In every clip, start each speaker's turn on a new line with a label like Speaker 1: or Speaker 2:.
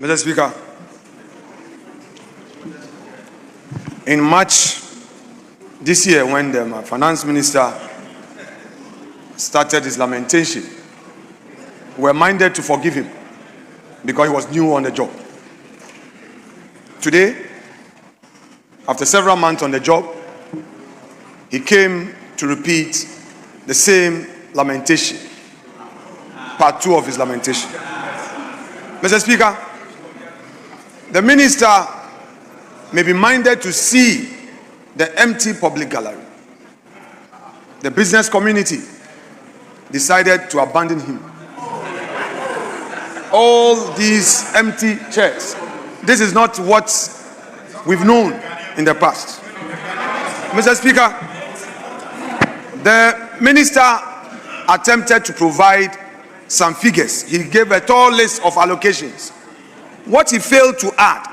Speaker 1: Mr. Speaker, in March this year, when the finance minister started his lamentation, we were minded to forgive him because he was new on the job. Today, after several months on the job, he came to repeat the same lamentation, part 2 of his lamentation. Mr. Speaker, the minister may be minded to see the empty public gallery. The business community decided to abandon him. All these empty chairs. This is not what we've known in the past. Mr. Speaker, the minister attempted to provide some figures. He gave a tall list of allocations. What he failed to add,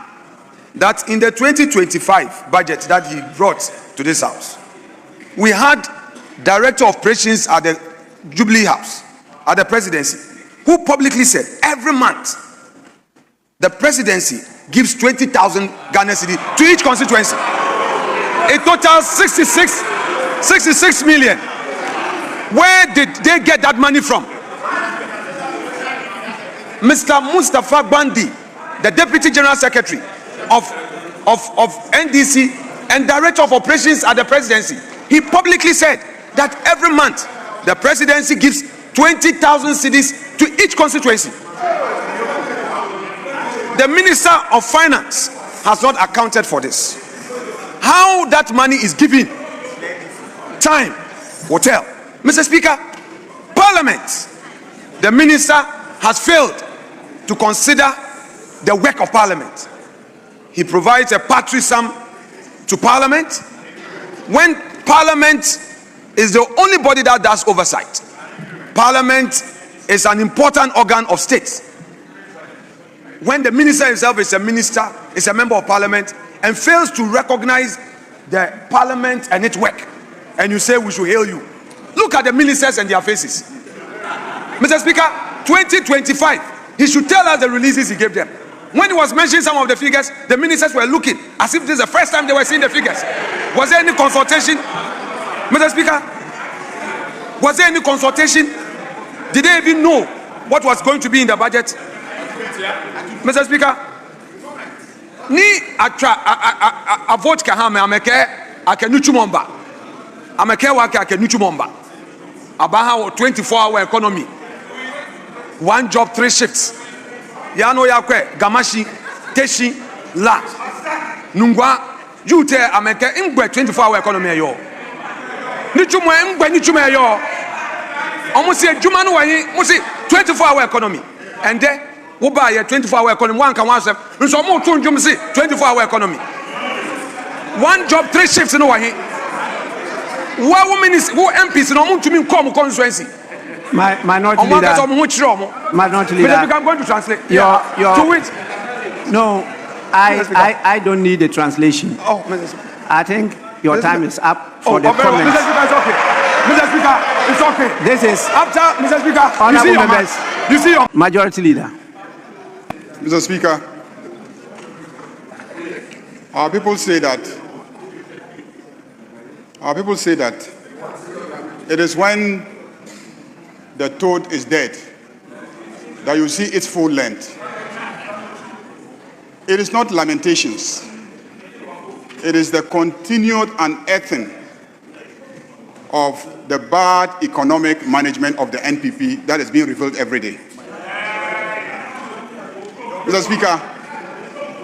Speaker 1: that in the 2025 budget that he brought to this house, we had Director of Operations at the Jubilee House, at the presidency, who publicly said every month the presidency gives 20,000 Ghana cedi to each constituency. A total 66 million. Where did they get that money from? Mr. Mustafa Bandi, the Deputy General Secretary of NDC and Director of Operations at the presidency, he publicly said that every month the presidency gives 20,000 cedis to each constituency. The Minister of Finance has not accounted for this. How that money is given, time will tell. Mr. Speaker, Parliament, the minister has failed to consider the work of Parliament. He provides a paltry sum to Parliament when Parliament is the only body that does oversight. Parliament is an important organ of state. When the minister himself is a minister, is a member of Parliament, and fails to recognize the Parliament and its work, and you say we should hail you. Look at the ministers and their faces. Mr. Speaker, 2025, he should tell us the releases he gave them. When he was mentioning some of the figures, the ministers were looking as if this is the first time they were seeing the figures. Was there any consultation? Mr. Speaker, was there any consultation? Did they even know what was going to be in the budget? Mr. Speaker, ni a vote kahame ameke akenuchumomba. Ameke wake akenuchumomba. Abaha 24-hour economy. 1 job, 3 shifts. Yano yakwe gamashi teshi la nungwa jute ameke ingwe 24-hour economy yo. Nichumwe ingwe nichumwe yo. Almost a jumanu wahi musi 24-hour economy. And then we buy a 24-hour economy. One can one say, so more 24-hour economy. 1 job, 3 shifts in wahi. Who MPs no want to mean come constituency.
Speaker 2: Minority leader. Minority leader.
Speaker 1: I'm going to translate.
Speaker 2: Your
Speaker 1: to which?
Speaker 2: No, I don't need a translation.
Speaker 1: Oh,
Speaker 2: I think your time is up for the comments.
Speaker 1: Mr. Speaker, it's okay. Mr. Speaker, it's okay.
Speaker 2: This is
Speaker 1: after Mr. Speaker.
Speaker 2: Honorable members.
Speaker 1: You see your
Speaker 2: Majority leader.
Speaker 3: Mr. Speaker, our people say that it is when the toad is dead that you see its full length. It is not lamentations. It is the continued unearthing of the bad economic management of the NPP that is being revealed every day. Mr. Speaker,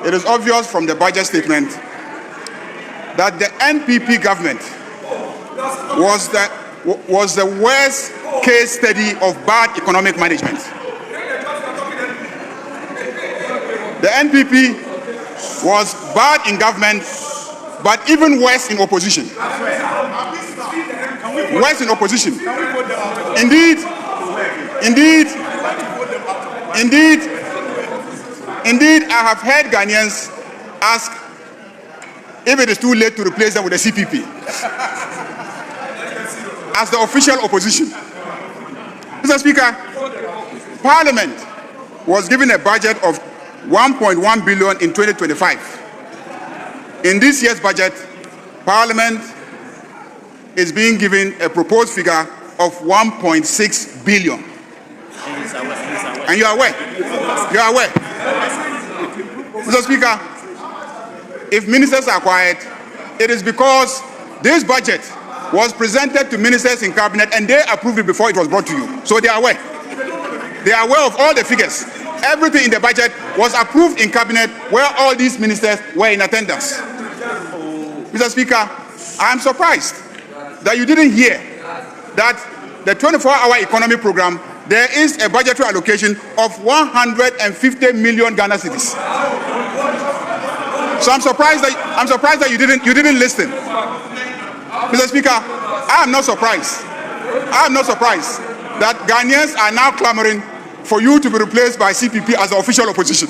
Speaker 3: it is obvious from the budget statement that the NPP government was the worst case study of bad economic management. The NPP was bad in government, but even worse in opposition. Worse in opposition. Indeed, I have heard Ghanaians ask if it is too late to replace them with the CPP as the official opposition. Mr. Speaker, Parliament was given a budget of 1.1 billion in 2025. In this year's budget, Parliament is being given a proposed figure of 1.6 billion. And you are aware? You are aware? Mr. Speaker, if ministers are quiet, it is because this budget was presented to ministers in cabinet and they approved it before it was brought to you. So they are aware. They are aware of all the figures. Everything in the budget was approved in cabinet where all these ministers were in attendance. Mr. Speaker, I am surprised that you didn't hear that the 24-hour economy program, there is a budgetary allocation of 150 million Ghana cedis. So I'm surprised that you didn't listen. Mr. Speaker, I am not surprised. I am not surprised that Ghanaians are now clamoring for you to be replaced by CPP as the official opposition.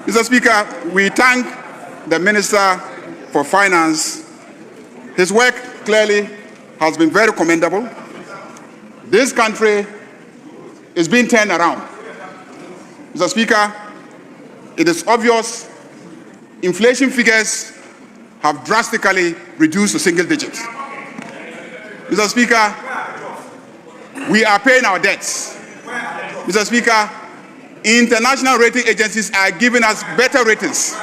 Speaker 3: Mr. Speaker, we thank the Minister for Finance. His work clearly has been very commendable. This country is being turned around. Mr. Speaker, it is obvious inflation figures have drastically reduced to single digits. Mr. Speaker, we are paying our debts. Mr. Speaker, international rating agencies are giving us better ratings.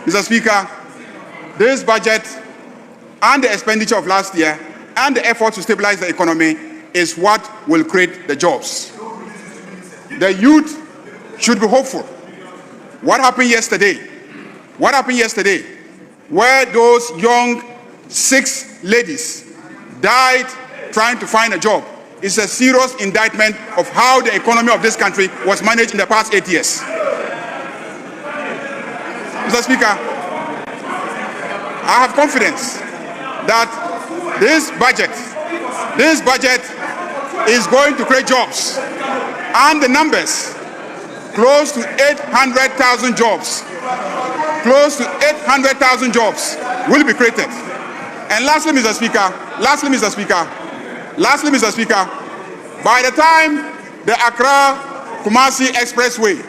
Speaker 3: Mr. Speaker, this budget and the expenditure of last year and the effort to stabilize the economy is what will create the jobs. The youth should be hopeful. What happened yesterday? What happened yesterday, where those young 6 ladies died trying to find a job, is a serious indictment of how the economy of this country was managed in the past 8 years. Mr. Speaker, I have confidence that this budget is going to create jobs, and the numbers, close to 800,000 jobs, will be created. And lastly, Mr. Speaker, by the time the Accra-Kumasi Expressway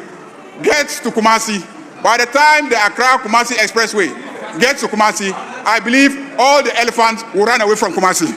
Speaker 3: gets to Kumasi, I believe all the elephants will run away from Kumasi.